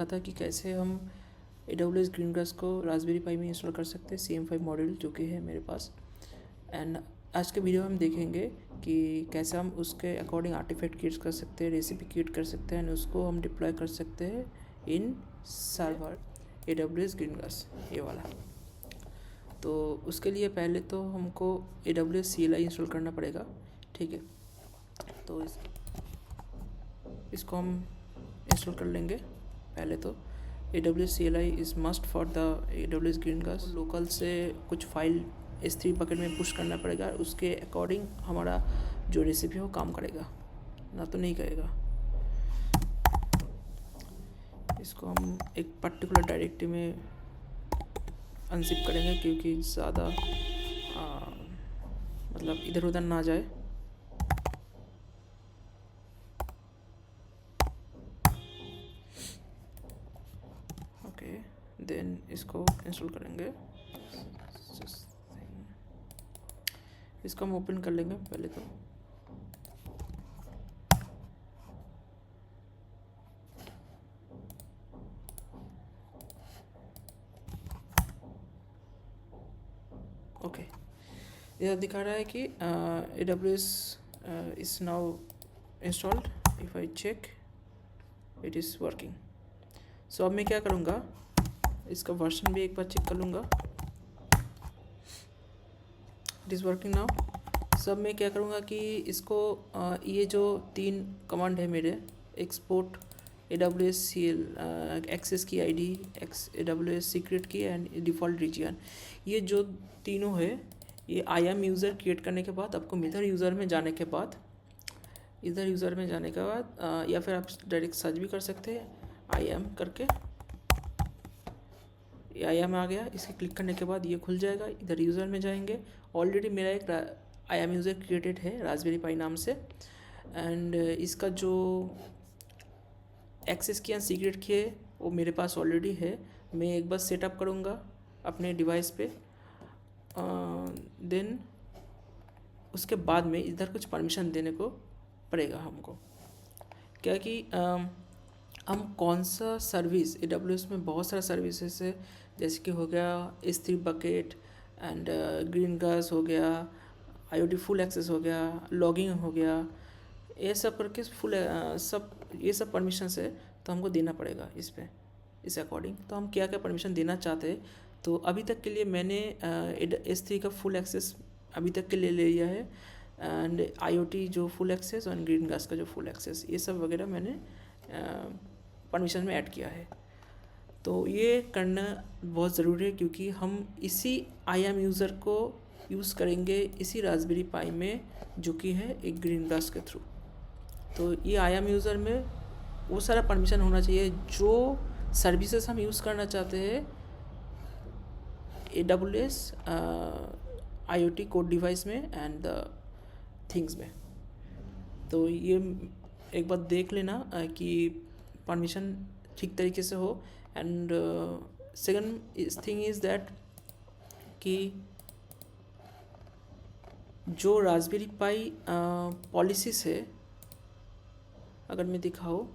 देखा था कि कैसे हम AWS ग्रीनग्रास को रास्पबेरी पाई में इंस्टॉल कर सकते हैं CM5 मॉड्यूल जो कि है मेरे पास। एंड आज के वीडियो में हम देखेंगे कि कैसे हम उसके अकॉर्डिंग आर्टिफैक्ट क्रिएट कर सकते हैं, रेसिपी क्रिएट कर सकते हैं एंड उसको हम डिप्लॉय कर सकते हैं इन सर्वर AWS ग्रीनग्रास ये वाला। तो उसके लिए पहले तो हमको AWS CLI इंस्टॉल करना पड़ेगा, ठीक है। तो इसको हम इंस्टॉल कर लेंगे। पहले तो AWS CLI is must for the AWS Greengrass. Local से कुछ फाइल S3 बकेट में पुश करना पड़ेगा, उसके अकॉर्डिंग हमारा जो रेसिपी हो काम करेगा, ना तो नहीं करेगा। इसको हम एक पर्टिकुलर डायरेक्टरी में अनजिप करेंगे क्योंकि ज़्यादा मतलब इधर उधर ना जाए। ओके, देन इसको इंस्टॉल करेंगे। इसको हम ओपन कर लेंगे पहले तो। ओके, यह दिखा रहा है कि AWS is now installed. If I check it is working. So अब मैं क्या करूँगा, इसका वर्जन भी एक बार चेक कर लूँगा। It is working now. सब मैं क्या करूँगा कि इसको ये जो 3 कमांड है मेरे, एक्सपोर्ट AWS CL एक्सेस की ID, AWS सीक्रेट की एंड डिफ़ॉल्ट रीजन, ये जो तीनों है ये IAM यूज़र क्रिएट करने के बाद आपको इधर यूज़र में जाने के बाद या फिर आप डायरेक्ट सर्च भी कर सकते हैं IAM करके। IAM आ गया, इसे क्लिक करने के बाद ये खुल जाएगा। इधर यूज़र में जाएंगे। ऑलरेडी मेरा एक IAM यूज़र क्रिएटेड है रास्पबेरी पाई नाम से एंड इसका जो एक्सेस किया सीक्रेट की है वो मेरे पास ऑलरेडी है। मैं एक बार सेटअप करूँगा अपने डिवाइस पे, देन उसके बाद में इधर कुछ परमिशन देने को पड़ेगा हमको। क्या कि हम कौन सा सर्विस, AWS में बहुत सारा सर्विसेज है, जैसे कि हो गया S3 बकेट एंड ग्रीनग्रास हो गया, IoT फुल एक्सेस हो गया, लॉगिंग हो गया, ये सब करके ये सब परमिशंस है तो हमको देना पड़ेगा इस अकॉर्डिंग। तो हम क्या क्या परमिशन देना चाहते हैं, तो अभी तक के लिए मैंने S3 का फुल एक्सेस अभी तक के लिए ले लिया है एंड IoT जो फुल एक्सेस और ग्रीनग्रास का जो फुल एक्सेस, ये सब वगैरह मैंने परमिशन में ऐड किया है। तो ये करना बहुत ज़रूरी है क्योंकि हम इसी IAM यूज़र को यूज़ करेंगे इसी रास्पबेरी पाई में, जो कि है एक ग्रीनग्रास के थ्रू। तो ये IAM यूज़र में वो सारा परमिशन होना चाहिए जो सर्विसेज हम यूज़ करना चाहते हैं AWS IoT कोड डिवाइस में एंड द थिंग्स में। तो ये एक बार देख लेना कि परमिशन ठीक तरीके से हो। And second thing is that कि जो रास्पबेरी पाई पॉलिसीज़ है, अगर मैं दिखाऊँ,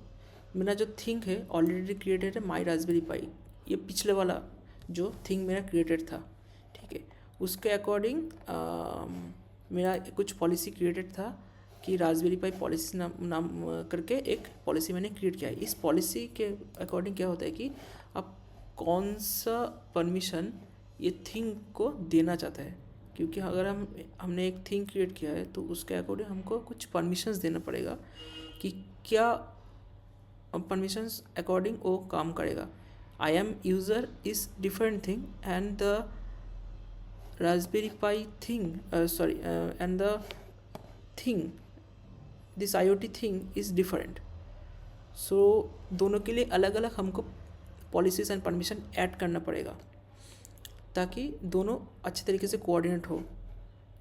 मेरा जो थिंग है ऑलरेडी क्रिएटेड है माई रास्पबेरी पाई, ये पिछले वाला जो थिंग मेरा क्रिएटेड था, ठीक है। उसके अकॉर्डिंग मेरा कुछ पॉलिसी क्रिएटेड था कि रास्पबेरी पाई पॉलिसी नाम करके एक पॉलिसी मैंने क्रिएट किया है। इस पॉलिसी के अकॉर्डिंग क्या होता है कि आप कौन सा परमिशन ये थिंग को देना चाहता है, क्योंकि अगर हमने एक थिंग क्रिएट किया है तो उसके अकॉर्डिंग हमको कुछ परमिशंस देना पड़ेगा कि क्या परमिशंस अकॉर्डिंग वो काम करेगा। IAM user is different thing and the Raspberry Pi thing and the thing, this IoT thing is different. So दोनों के लिए अलग अलग हमको पॉलिसीज़ एंड परमिशन ऐड करना पड़ेगा ताकि दोनों अच्छे तरीके से कोऑर्डिनेट हो।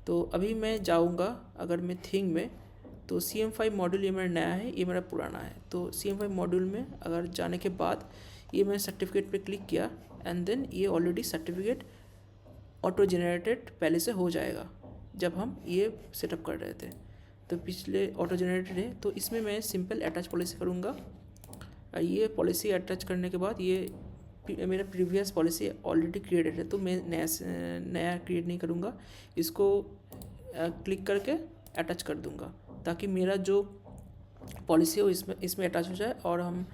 तो अभी मैं जाऊंगा, अगर मैं थिंग में, तो CM5 मॉड्यूल ये मेरा नया है, ये मेरा पुराना है। तो CM5 मॉड्यूल में अगर जाने के बाद ये मैंने सर्टिफिकेट पे क्लिक किया एंड देन ये ऑलरेडी सर्टिफिकेट ऑटो जनरेटेड पहले से हो जाएगा जब हम ये सेटअप कर रहे थे। तो पिछले ऑटो जनरेटेड है, तो इसमें मैं सिंपल अटैच पॉलिसी करूँगा। ये पॉलिसी अटैच करने के बाद ये मेरा प्रीवियस पॉलिसी ऑलरेडी क्रिएटेड है, तो मैं नया क्रिएट नहीं करूँगा, इसको क्लिक करके अटैच कर दूँगा ताकि मेरा जो पॉलिसी हो इसमें अटैच हो जाए और हम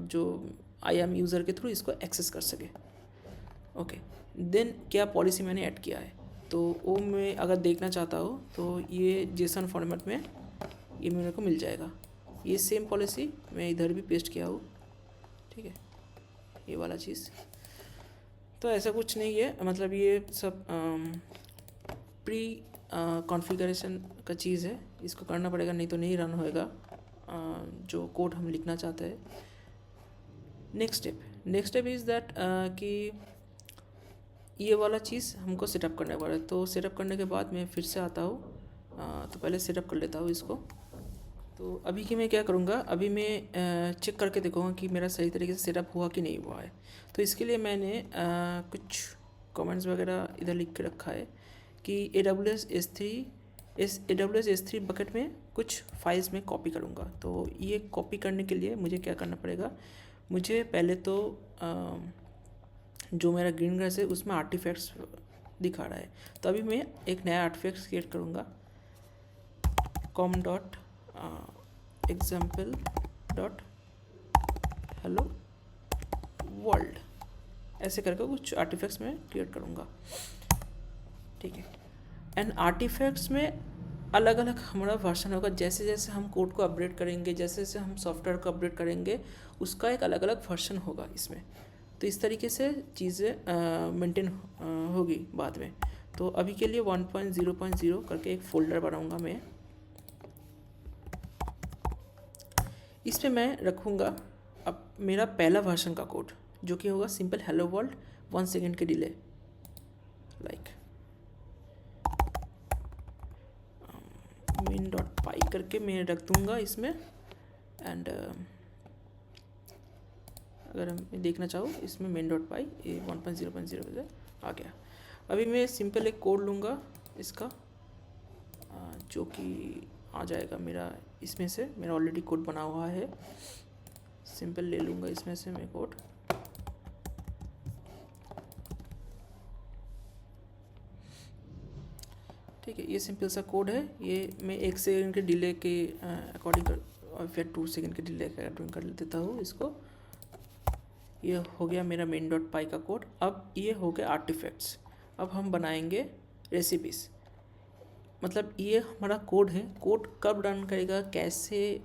जो IAM यूज़र के थ्रू इसको एक्सेस कर सके। ओके, देन क्या पॉलिसी मैंने ऐड किया है तो वो मैं अगर देखना चाहता हूँ तो ये जेसन फॉर्मेट में ये मेरे को मिल जाएगा। ये सेम पॉलिसी मैं इधर भी पेस्ट किया हूँ, ठीक है, ये वाला चीज़। तो ऐसा कुछ नहीं है, मतलब ये सब प्री कॉन्फ़िगरेशन का चीज़ है, इसको करना पड़ेगा, नहीं तो नहीं रन होएगा जो कोड हम लिखना चाहते हैं। नेक्स्ट स्टेप इज़ दैट कि ये वाला चीज़ हमको सेटअप करना पड़ा है। तो सेटअप करने के बाद मैं फिर से आता हूँ, तो पहले सेटअप कर लेता हूँ इसको। तो अभी की मैं क्या करूँगा, अभी मैं चेक करके देखूँगा कि मेरा सही तरीके से सेटअप हुआ कि नहीं हुआ है। तो इसके लिए मैंने कुछ कमेंट्स वगैरह इधर लिख के रखा है कि AWS S3 बकेट में कुछ फाइल्स में कॉपी करूँगा। तो ये कॉपी करने के लिए मुझे क्या करना पड़ेगा, मुझे पहले तो जो मेरा ग्रीन ग्रास है उसमें आर्टिफैक्ट्स दिखा रहा है, तो अभी मैं एक नया आर्टिफैक्ट्स क्रिएट करूँगा, com.example.hello-world ऐसे करके कुछ आर्टिफैक्ट्स में क्रिएट करूँगा, ठीक है। एंड आर्टिफैक्ट्स में अलग अलग हमारा वर्जन होगा, जैसे जैसे हम कोड को अपडेट करेंगे, जैसे जैसे हम सॉफ्टवेयर को अपडेट करेंगे, उसका एक अलग अलग वर्जन होगा इसमें। तो इस तरीके से चीज़ें मेंटेन होगी बाद में। तो अभी के लिए 1.0.0 करके एक फ़ोल्डर बनाऊंगा मैं, इस पे मैं रखूँगा अब मेरा पहला वर्जन का कोड, जो कि होगा सिंपल हेलो वर्ल्ड 1 सेकेंड के डिले, लाइक min.py करके मैं रख दूँगा इसमें। एंड अगर मैं देखना चाहूँ इसमें min.py ये 1.0.0 आ गया। अभी मैं सिंपल एक कोड लूँगा इसका, जो कि आ जाएगा मेरा इसमें से, मेरा ऑलरेडी कोड बना हुआ है, सिंपल ले लूँगा इसमें से मैं कोड। ठीक है, ये सिंपल सा कोड है, ये मैं 1 सेकंड के डिले के अकॉर्डिंग और फिर 2 सेकंड के डिले के अकॉर्डिंग कर देता हूँ इसको। ये हो गया मेरा min.py का कोड। अब ये हो गया आर्टिफैक्ट्स। अब हम बनाएंगे रेसिपीज़, मतलब ये हमारा कोड है, कोड कब रन करेगा, कैसे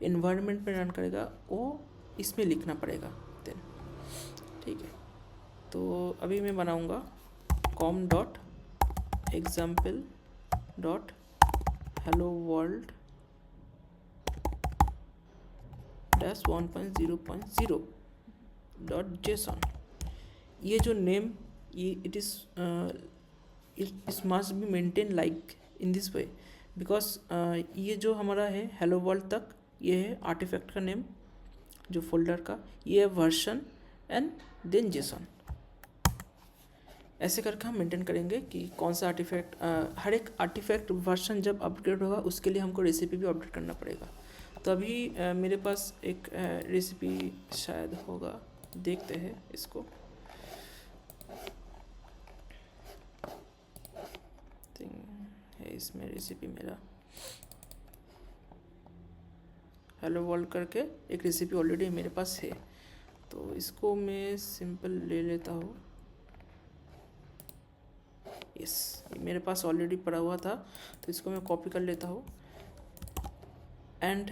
इन्वायरमेंट में रन करेगा, वो इसमें लिखना पड़ेगा देन, ठीक है। तो अभी मैं बनाऊँगा com.example.hello-world-1.0.0.json। ये जो नेम, ये it must be maintain like in this way, because ये जो हमारा है हेलो वर्ल्ड तक, ये है आर्टिफैक्ट का नेम जो फोल्डर का, ये है वर्जन एंड देन जेसन। ऐसे करके हम मेंटेन करेंगे कि कौन सा आर्टिफैक्ट, हर एक आर्टिफैक्ट वर्जन जब अपग्रेड होगा उसके लिए हमको रेसिपी भी अपडेट करना पड़ेगा। तो अभी मेरे पास एक रेसिपी शायद होगा, देखते हैं इसको। है इसमें रेसिपी मेरा हेलो वर्ल्ड करके एक रेसिपी ऑलरेडी मेरे पास है, तो इसको मैं सिंपल ले लेता हूँ। यस, ये मेरे पास ऑलरेडी पड़ा हुआ था, तो इसको मैं कॉपी कर लेता हूँ। And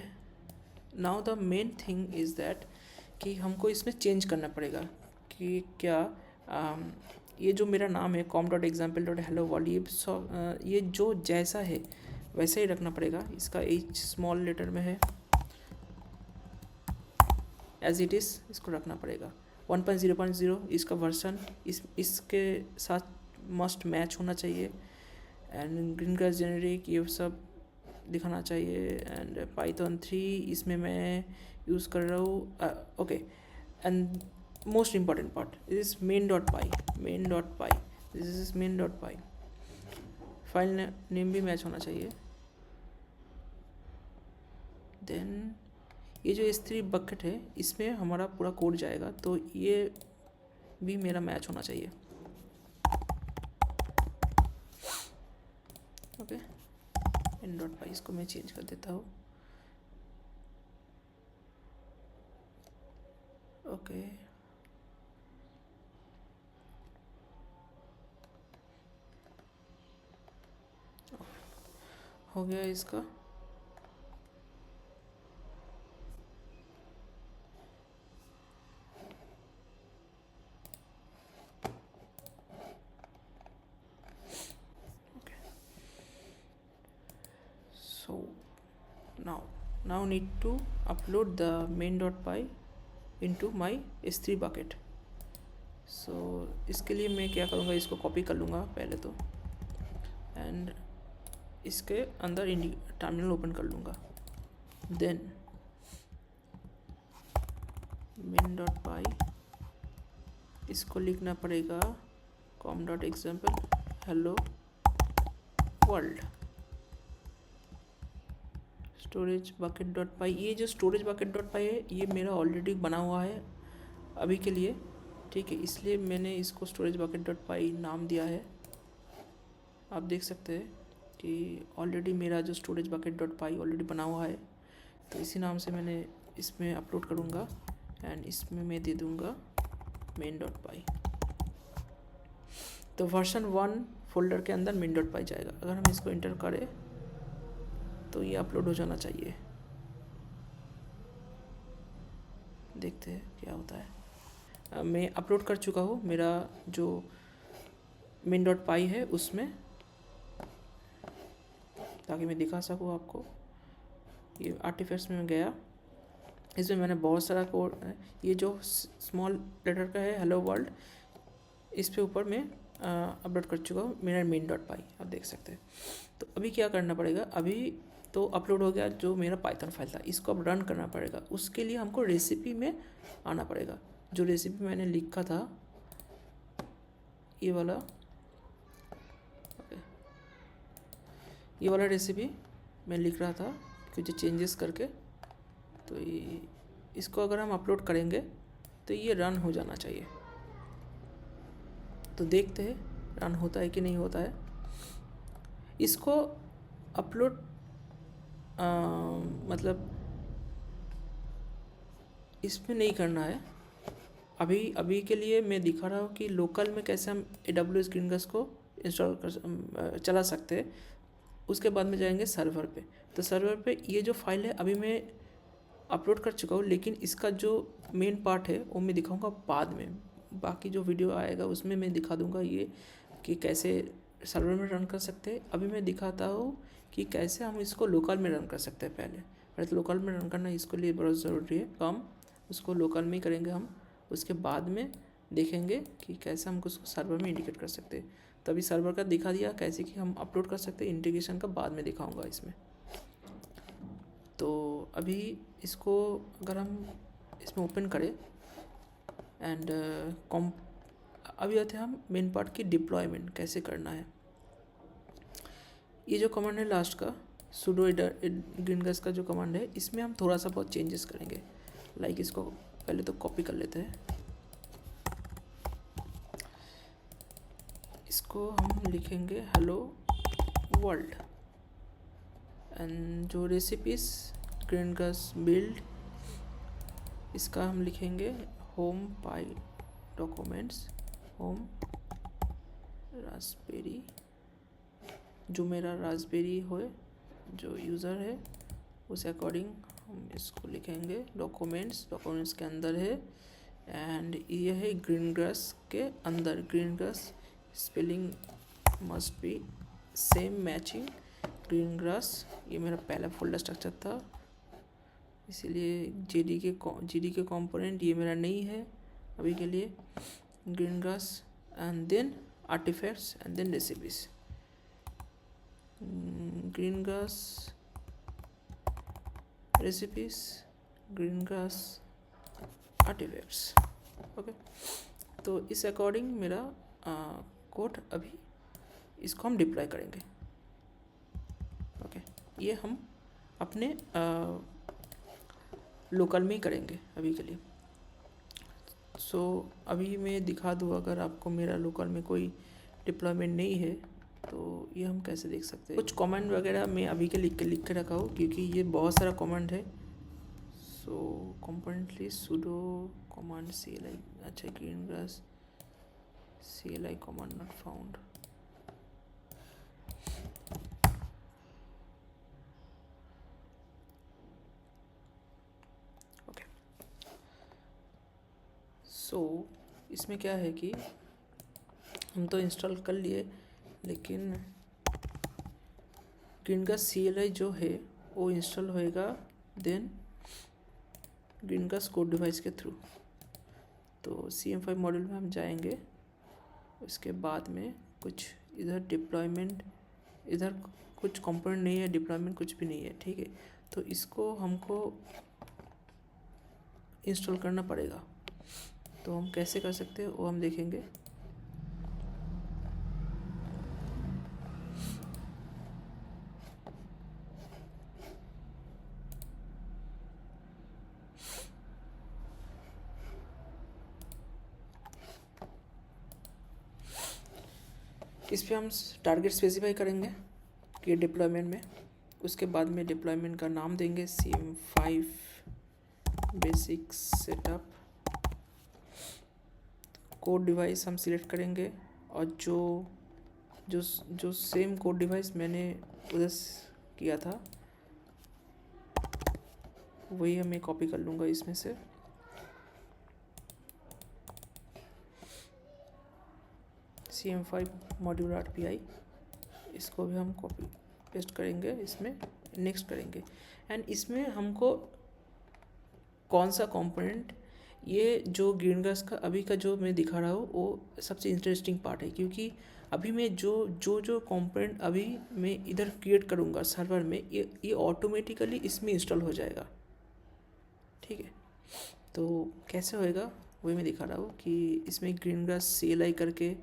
now the main thing is that कि हमको इसमें चेंज करना पड़ेगा कि क्या ये जो मेरा नाम है com.example.hello-world, ये जो जैसा है वैसा ही रखना पड़ेगा। इसका H स्मॉल लेटर में है, एज इट इज़ इसको रखना पड़ेगा। 1.0.0 इसका वर्जन इसके साथ मस्ट मैच होना चाहिए। एंड ग्रीन ग्रास जेनेरिक ये सब दिखाना चाहिए। एंड पाइथन 3 इसमें मैं यूज़ कर रहा हूँ। Okay, and most important part is main.py, this is main.py। File name भी मैच होना चाहिए। देन ये जो S3 बकेट है इसमें हमारा पूरा कोड जाएगा, तो ये भी मेरा मैच होना चाहिए। ओके, in.py इसको मैं चेंज कर देता हूँ। ओके, हो गया इसका। So now need to upload the main.py into my S3 bucket। so इसके लिए मैं क्या करूँगा, इसको कॉपी कर लूँगा पहले तो, एंड इसके अंदर टर्मिनल ओपन कर लूँगा। देन main.py इसको लिखना पड़ेगा com.example hello world storage bucket dot py. ये जो स्टोरेज बकेट डॉट पाई है ये मेरा ऑलरेडी बना हुआ है अभी के लिए, ठीक है, इसलिए मैंने इसको स्टोरेज बकेट डॉट पाई नाम दिया है। आप देख सकते हैं कि ऑलरेडी मेरा जो स्टोरेज बकेट डॉट पाई ऑलरेडी बना हुआ है, तो इसी नाम से मैंने इसमें अपलोड करूँगा एंड इसमें मैं दे दूँगा मेन डॉट पाई। तो वर्जन 1 फोल्डर के अंदर मेन डॉट पाई जाएगा। अगर हम इसको इंटर करें तो ये अपलोड हो जाना चाहिए। देखते हैं क्या होता है। मैं अपलोड कर चुका हूँ मेरा जो मेन डॉट पाई है उसमें, ताकि मैं दिखा सकूँ आपको। ये आर्टिफैक्ट्स में गया, इसमें मैंने बहुत सारा कोड है। ये जो स्मॉल लेटर का है हेलो वर्ल्ड, इस पे ऊपर मैं अपलोड कर चुका हूँ मेरा मेन डॉट पाई, आप देख सकते हैं। तो अभी क्या करना पड़ेगा, अभी तो अपलोड हो गया जो मेरा पाइथन फाइल था, इसको अब रन करना पड़ेगा। उसके लिए हमको रेसिपी में आना पड़ेगा। जो रेसिपी मैंने लिखा था ये वाला रेसिपी मैं लिख रहा था कुछ चेंजेस करके, तो ये इसको अगर हम अपलोड करेंगे तो ये रन हो जाना चाहिए। तो देखते हैं रन होता है कि नहीं होता है। इसको अपलोड मतलब इसमें नहीं करना है अभी के लिए। मैं दिखा रहा हूँ कि लोकल में कैसे हम AWS ग्रीनगस को इंस्टॉल कर चला सकते हैं। उसके बाद में जाएंगे सर्वर पे। तो सर्वर पे ये जो फाइल है अभी मैं अपलोड कर चुका हूँ, लेकिन इसका जो मेन पार्ट है वो मैं दिखाऊंगा बाद में। बाकी जो वीडियो आएगा उसमें मैं दिखा दूंगा ये कि कैसे सर्वर में रन कर सकते हैं। अभी मैं दिखाता हूँ कि कैसे हम इसको लोकल में रन कर सकते हैं। पहले तो लोकल में रन करना इसके लिए बहुत ज़रूरी है, काम उसको लोकल में ही करेंगे हम। उसके बाद में देखेंगे कि कैसे हम उसको सर्वर में इंडिकेट कर सकते हैं। तो अभी सर्वर का दिखा दिया कैसे कि हम अपलोड कर सकते हैं, इंटीग्रेशन का बाद में दिखाऊंगा इसमें। तो अभी इसको अगर हम इसमें ओपन करें एंड अभी आते हैं हम मेन पार्ट की डिप्लॉयमेंट कैसे करना है। ये जो कमांड है लास्ट का sudo ग्रीनगस का जो कमांड है, इसमें हम थोड़ा सा बहुत चेंजेस करेंगे। लाइक इसको पहले तो कॉपी कर लेते हैं, इसको हम लिखेंगे हेलो वर्ल्ड एंड जो रेसिपीज ग्रीनगस बिल्ड, इसका हम लिखेंगे होम पाई डॉक्यूमेंट्स होम रास्पबेरी। जो मेरा रास्पबेरी हो जो यूज़र है उस अकॉर्डिंग हम इसको लिखेंगे डॉक्यूमेंट्स के अंदर है। एंड ये है ग्रीनगस के अंदर, Greengrass spelling must be same matching Greengrass. ये मेरा पहला फोल्डर स्ट्रक्चर था, इसीलिए जीडी के कंपोनेंट ये मेरा नहीं है अभी के लिए। Greengrass and then artifacts and then recipes. Greengrass recipes Greengrass artifacts. Okay, तो इस अकॉर्डिंग मेरा कोड अभी इसको हम डिप्लॉय करेंगे। ओके, ये हम अपने लोकल में ही करेंगे अभी के लिए। सो अभी मैं दिखा दूँ, अगर आपको मेरा लोकल में कोई डिप्लॉयमेंट नहीं है तो ये हम कैसे देख सकते हैं। कुछ कमेंट वगैरह मैं अभी के लिख के रखा हूँ, क्योंकि ये बहुत सारा कमेंट है। सो कंपोनेंटली sudo command cli, अच्छा green grass cli command not found। Okay, so इसमें क्या है कि हम तो इंस्टॉल कर लिए, लेकिन ग्रीन ग्रास CLI जो है वो इंस्टॉल होएगा then Greengrass code device के थ्रू। तो CM5 मॉड्यूल में हम जाएंगे, उसके बाद में कुछ इधर डिप्लॉयमेंट, इधर कुछ कंपोनेंट नहीं है, डिप्लॉयमेंट कुछ भी नहीं है, ठीक है। तो इसको हमको इंस्टॉल करना पड़ेगा। तो हम कैसे कर सकते हैं वो हम देखेंगे। इस पर हम टारगेट स्पेसिफाई करेंगे कि डिप्लॉयमेंट में, उसके बाद में डिप्लॉयमेंट का नाम देंगे CM5 basic setup. Code device हम सिलेक्ट करेंगे, और जो जो जो सेम कोड डिवाइस मैंने उधर किया था वही हमें कॉपी कर लूँगा इसमें से। CM5 मॉड्यूल RPI, इसको भी हम कॉपी पेस्ट करेंगे, इसमें नेक्स्ट करेंगे। एंड इसमें हमको कौन सा कंपोनेंट, ये जो ग्रीन ग्रास का अभी का जो मैं दिखा रहा हूँ वो सबसे इंटरेस्टिंग पार्ट है, क्योंकि अभी मैं जो कंपोनेंट अभी मैं इधर क्रिएट करूँगा सर्वर में, ये ऑटोमेटिकली इसमें इंस्टॉल हो जाएगा, ठीक है। तो कैसे होएगा वही मैं दिखा रहा हूँ कि इसमें ग्रीन ग्रास CLI करके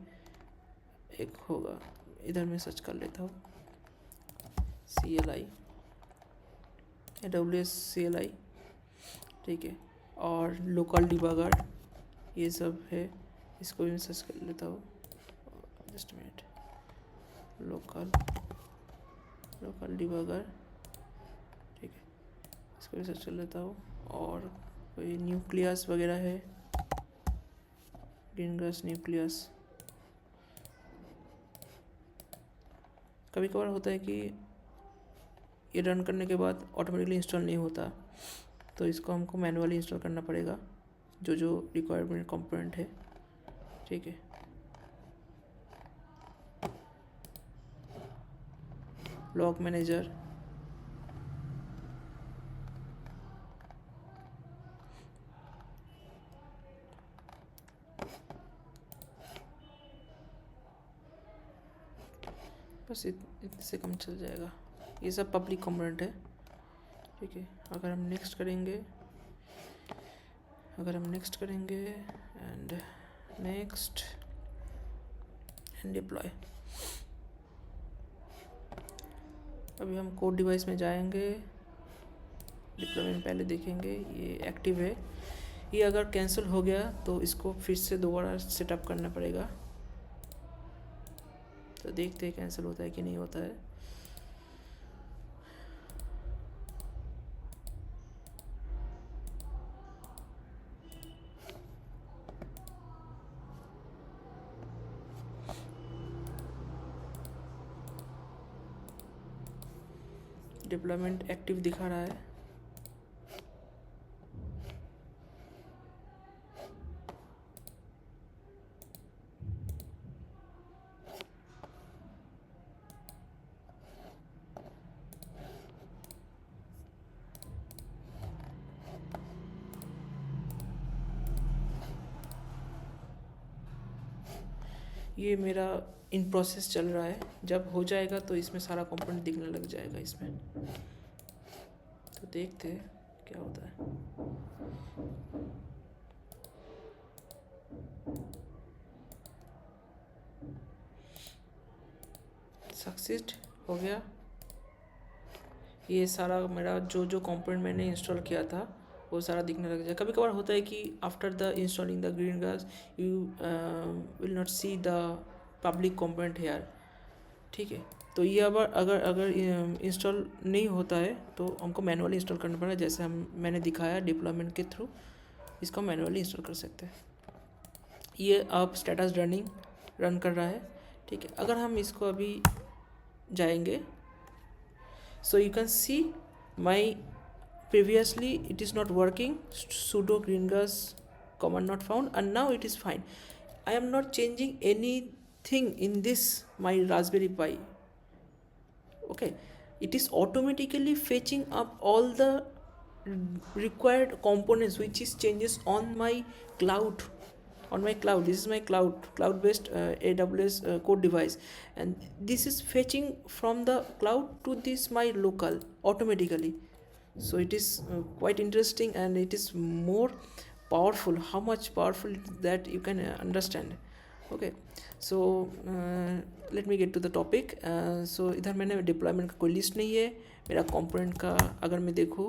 एक होगा, इधर मैं सर्च कर लेता हूँ CLI AWS CLI, ठीक है। और लोकल डिबगर ये सब है, इसको भी मैं सर्च कर लेता हूँ, जस्ट मिनट। लोकल डिबगर, ठीक है, इसको भी सर्च कर लेता हूँ। और कोई न्यूक्लियस वगैरह है, ग्रीन ग्रास न्यूक्लियस। कभी कभार होता है कि ये रन करने के बाद ऑटोमेटिकली इंस्टॉल नहीं होता, तो इसको हमको मैनुअली इंस्टॉल करना पड़ेगा, जो रिक्वायरमेंट कंपोनेंट है, ठीक है। लॉग मैनेजर, बस इतने से कम चल जाएगा। ये सब पब्लिक कंपोनेंट है, ठीक है। अगर हम नेक्स्ट करेंगे एंड नेक्स्ट एंड डिप्लॉय, अभी हम कोड डिवाइस में जाएंगे, डिप्लॉयमेंट पहले देखेंगे, ये एक्टिव है। ये अगर कैंसिल हो गया तो इसको फिर से दोबारा सेटअप करना पड़ेगा। तो देखते हैं कैंसिल होता है कि नहीं होता है। डिप्लॉयमेंट एक्टिव दिखा रहा है। ये मेरा इन प्रोसेस चल रहा है, जब हो जाएगा तो इसमें सारा कंपोनेंट दिखने लग जाएगा इसमें। तो देखते हैं क्या होता है। सक्सेस हो गया। ये सारा मेरा जो कंपोनेंट मैंने इंस्टॉल किया था वो सारा दिखने लग जाए। कभी कभार होता है कि after the installing the Greengrass you will not see the public component here, ठीक है। तो ये अगर अगर अगर इंस्टॉल नहीं होता है तो हमको मैनुअली इंस्टॉल करना पड़ेगा, जैसे मैंने दिखाया डिप्लॉयमेंट के थ्रू इसको मैनुअली इंस्टॉल कर सकते हैं। ये अब स्टेटस रन कर रहा है, ठीक है। अगर हम इसको अभी जाएंगे, so you can see my previously it is not working, sudo greengrass command not found, and now it is fine. I am not changing anything in this my Raspberry Pi, okay. It is automatically fetching up all the required components which is changes on my cloud. This is my cloud based AWS code device, and this is fetching from the cloud to this my local automatically. So it is quite interesting, and it is more powerful. How much powerful that you can understand, okay. So let me get to the topic. So इधर मैंने deployment का कोई list नहीं है मेरा component का। अगर मैं देखूँ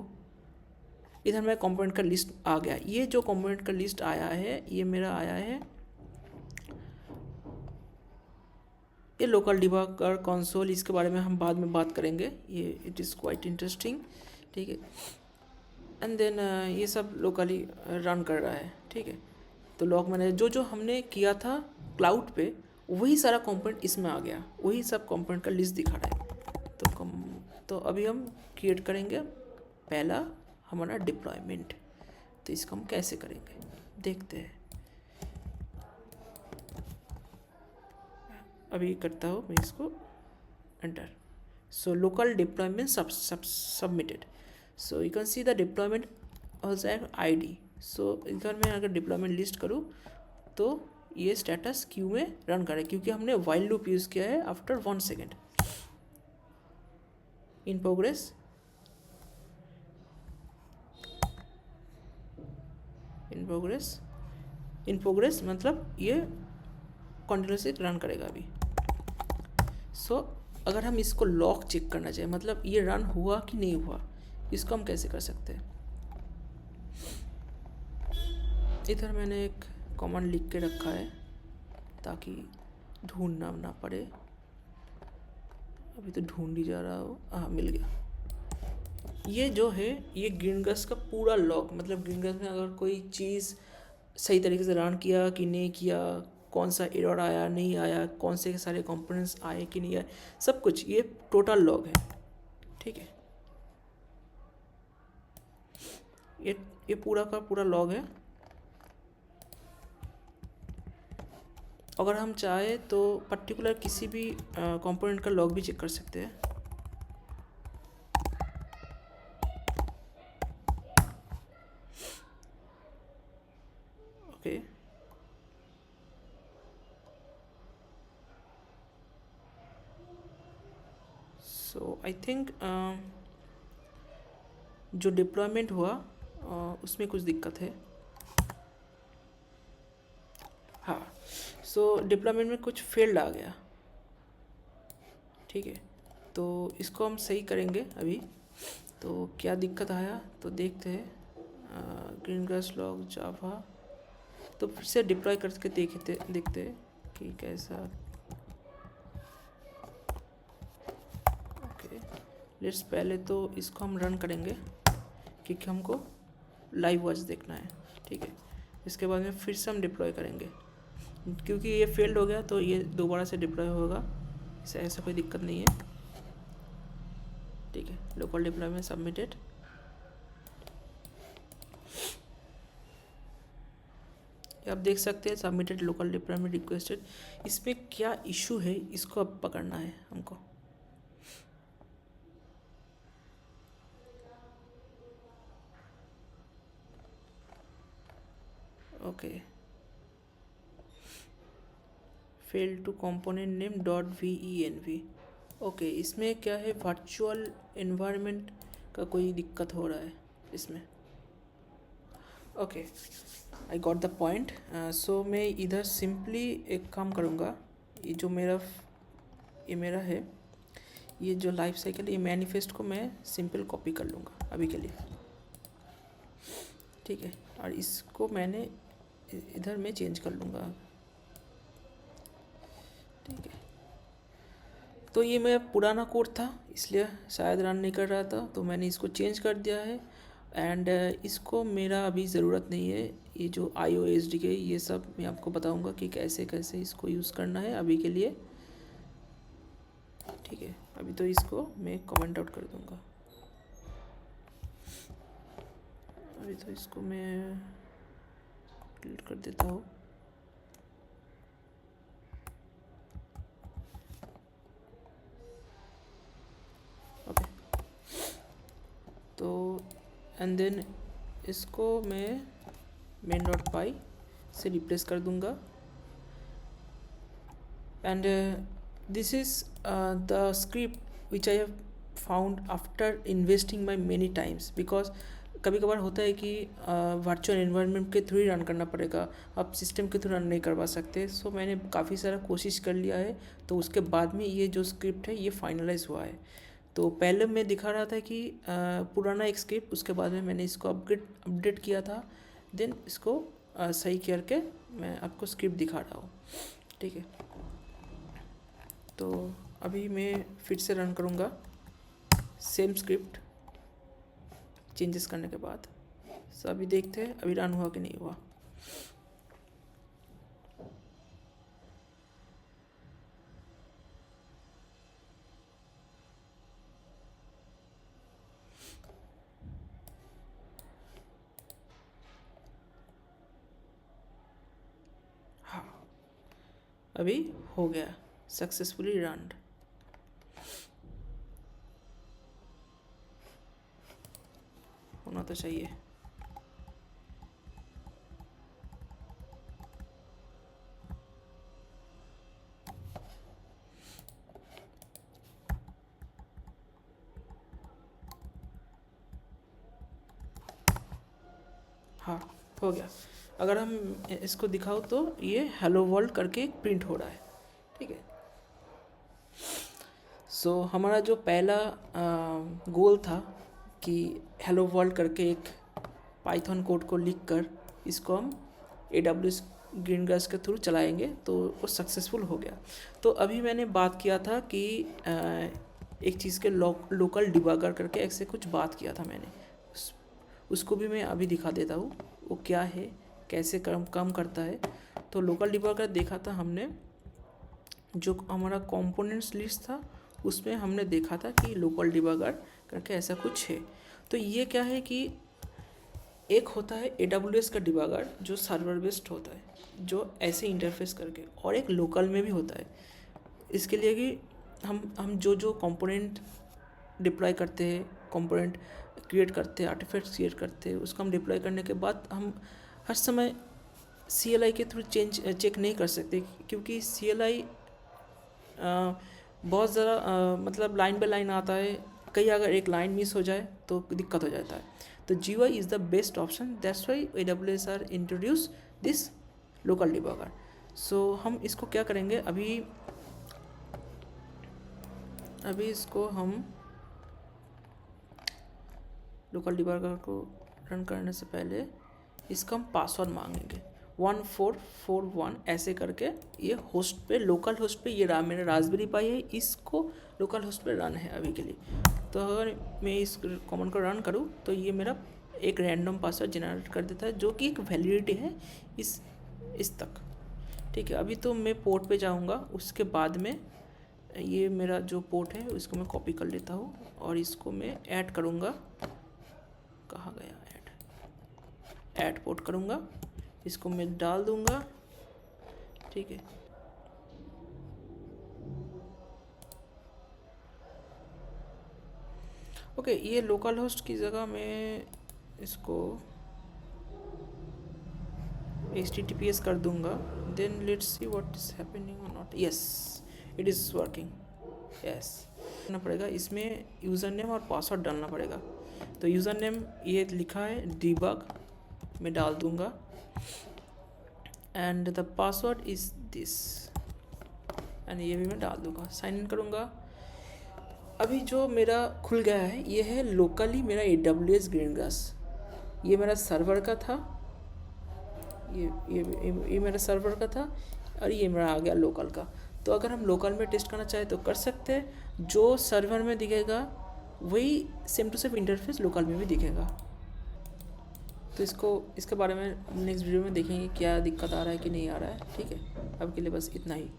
इधर मेरा कंपोनेंट का लिस्ट आ गया। ये जो कंपोनेंट का लिस्ट आया है ये मेरा आया है ये लोकल डिबगर कंसोल। इसके बारे में हम बाद में बात करेंगे, ये इट इज़ क्वाइट इंटरेस्टिंग, ठीक है। एंड देन ये सब लोकली रन कर रहा है, ठीक है। तो लॉग मैंने जो हमने किया था क्लाउड पे वही सारा कंपोनेंट इसमें आ गया, वही सब कंपोनेंट का लिस्ट दिखा रहा है। तो अभी हम क्रिएट करेंगे पहला हमारा डिप्लॉयमेंट। तो इसको हम कैसे करेंगे देखते हैं। अभी करता हूँ मैं इसको enter. So local deployment submitted. So you can see the deployment has an ID. So इधर मैं अगर deployment list करूँ तो ये status क्यू में रन करे, क्योंकि हमने while loop यूज़ किया है after 1 second. In progress मतलब ये continuously रन करेगा अभी। So अगर हम इसको लॉग चेक करना चाहिए, मतलब ये रन हुआ कि नहीं हुआ, इसको हम कैसे कर सकते हैं। इधर मैंने एक कमांड लिख के रखा है ताकि ढूंढना ना पड़े। अभी तो ढूंढ ही जा रहा हो, हाँ मिल गया। ये जो है ये ग्रीनग्रास का पूरा लॉग, मतलब ग्रीनग्रास में अगर कोई चीज़ सही तरीके से रन किया कि नहीं किया, कौन सा एरर आया नहीं आया, कौन से सारे कंपोनेंट्स आए कि नहीं आए, सब कुछ ये टोटल लॉग है, ठीक है। ये पूरा का पूरा लॉग है। अगर हम चाहे तो पर्टिकुलर किसी भी कंपोनेंट का लॉग भी चेक कर सकते हैं। ओके सो आई थिंक जो डिप्लॉयमेंट हुआ उसमें कुछ दिक्कत है। हाँ, सो डिप्लॉयमेंट में कुछ फेल्ड आ गया, ठीक है। तो इसको हम सही करेंगे अभी। तो क्या दिक्कत आया तो देखते हैं। ग्रीनग्रास लॉग जावा, तो फिर से डिप्लॉय करके देखते हैं कि कैसा। ओके, लेट्स पहले तो इसको हम रन करेंगे क्योंकि हमको लाइव वॉच देखना है, ठीक है। इसके बाद में फिर से हम डिप्लॉय करेंगे, क्योंकि ये फेल्ड हो गया तो ये दोबारा से डिप्लॉय होगा, इससे ऐसा कोई दिक्कत नहीं है, ठीक है। Local deployment submitted. आप देख सकते हैं सबमिटेड लोकल डिप्लॉयमेंट रिक्वेस्टेड। इसमें क्या इशू है इसको अब पकड़ना है हमको। Okay, fail to component name .venv। Okay, इसमें क्या है, वर्चुअल एनवायरनमेंट का कोई दिक्कत हो रहा है इसमें। Okay, I got the point. So मैं इधर सिंपली एक काम करूँगा, ये जो मेरा है, ये जो लाइफ साइकिल, ये मैनिफेस्ट को मैं सिंपल कॉपी कर लूँगा अभी के लिए। ठीक है, और इसको मैंने इधर में चेंज कर लूँगा। ठीक है, तो ये मेरा पुराना कोड था, इसलिए शायद रन नहीं कर रहा था, तो मैंने इसको चेंज कर दिया है। एंड इसको मेरा अभी ज़रूरत नहीं है, ये जो IOSD के ये सब मैं आपको बताऊंगा कि कैसे कैसे इसको यूज़ करना है अभी के लिए। ठीक है, अभी तो इसको मैं कमेंट आउट कर दूंगा। अभी तो इसको मैं डिलीट कर देता हूँ। ओके, तो एंड देन इसको मैं main.py से रिप्लेस कर दूंगा। And this is the script which I have found after investing my many times, because कभी कभार होता है कि वर्चुअल एनवायरनमेंट के थ्रू ही रन करना पड़ेगा, आप सिस्टम के थ्रू रन नहीं करवा सकते। सो मैंने काफ़ी सारा कोशिश कर लिया है, तो उसके बाद में ये जो स्क्रिप्ट है ये फाइनलाइज हुआ है। तो पहले मैं दिखा रहा था कि पुराना एक स्क्रिप्ट, उसके बाद में मैंने इसको अपडेट किया था, देन इसको सही करके मैं आपको स्क्रिप्ट दिखा रहा हूँ। ठीक है, तो अभी मैं फिर से रन करूँगा सेम स्क्रिप्ट चेंजेस करने के बाद। सो अभी देखते हैं अभी रन हुआ कि नहीं हुआ। हाँ, अभी हो गया, सक्सेसफुली रन। होना तो चाहिए। हाँ, हो गया। अगर हम इसको दिखाओ तो ये हेलो वर्ल्ड करके प्रिंट हो रहा है। ठीक है, सो हमारा जो पहला गोल था कि हेलो वर्ल्ड करके एक पाइथन कोड को लिख कर इसको हम AWS ग्रीनग्रास के थ्रू चलाएंगे, तो वो सक्सेसफुल हो गया। तो अभी मैंने बात किया था कि एक चीज़ के लोकल डिबगर करके ऐसे कुछ बात किया था मैंने, उसको भी मैं अभी दिखा देता हूँ वो क्या है, कैसे काम करता है। तो लोकल डिबगर देखा था हमने, जो हमारा कंपोनेंट्स लिस्ट था उसमें हमने देखा था कि लोकल डिबगर करके ऐसा कुछ है। तो ये क्या है कि एक होता है AWS का डिबगर जो सर्वर बेस्ड होता है, जो ऐसे इंटरफेस करके, और एक लोकल में भी होता है। इसके लिए कि हम जो कंपोनेंट डिप्लॉय करते हैं, कंपोनेंट क्रिएट करते हैं, आर्टिफैक्ट्स क्रिएट करते हैं, उसको हम डिप्लॉय करने के बाद हम हर समय CLI के थ्रू चेक नहीं कर सकते, क्योंकि CLI बहुत ज़्यादा मतलब लाइन बाय लाइन आता है, कहीं अगर एक लाइन मिस हो जाए तो दिक्कत हो जाता है। तो GUI is the best option, that's why AWS are introduce this local debugger. So हम इसको क्या करेंगे, अभी इसको हम लोकल डिबगर को रन करने से पहले इसका हम पासवर्ड मांगेंगे 1441 ऐसे करके। ये होस्ट पे, लोकल होस्ट पे, ये मेरा रास्पबेरी पाई है, इसको लोकल होस्ट पे रन है अभी के लिए। तो अगर मैं इस कमांड को रन करूँ तो ये मेरा एक रैंडम पासवर्ड जनरेट कर देता है, जो कि एक वैलिडिटी है इस तक। ठीक है, अभी तो मैं पोर्ट पे जाऊँगा, उसके बाद में ये मेरा जो पोर्ट है उसको मैं कॉपी कर लेता हूँ और इसको मैं ऐड करूँगा। कहाँ गया ऐड पोर्ट करूँगा, इसको मैं डाल दूँगा। ठीक है, ओके, ये लोकल होस्ट की जगह मैं इसको HTTPS कर दूँगा। Then let's see what is happening और not. Yes, it is working. Yes, करना पड़ेगा, इसमें यूज़र नेम और पासवर्ड डालना पड़ेगा। तो यूज़र नेम ये लिखा है डिबग, मैं डाल दूँगा, and the password is this, and ये भी मैं डाल दूँगा। साइन इन करूँगा। अभी जो मेरा खुल गया है ये है लोकली मेरा AWS ग्रीनग्रास। ये मेरा सर्वर का था, ये मेरा सर्वर का था, और ये मेरा आ गया लोकल का। तो अगर हम लोकल में टेस्ट करना चाहें तो कर सकते हैं, जो सर्वर में दिखेगा वही same to same interface local में भी दिखेगा। तो इसके बारे में नेक्स्ट वीडियो में देखेंगे क्या दिक्कत आ रहा है कि नहीं आ रहा है। ठीक है, अब के लिए बस इतना ही।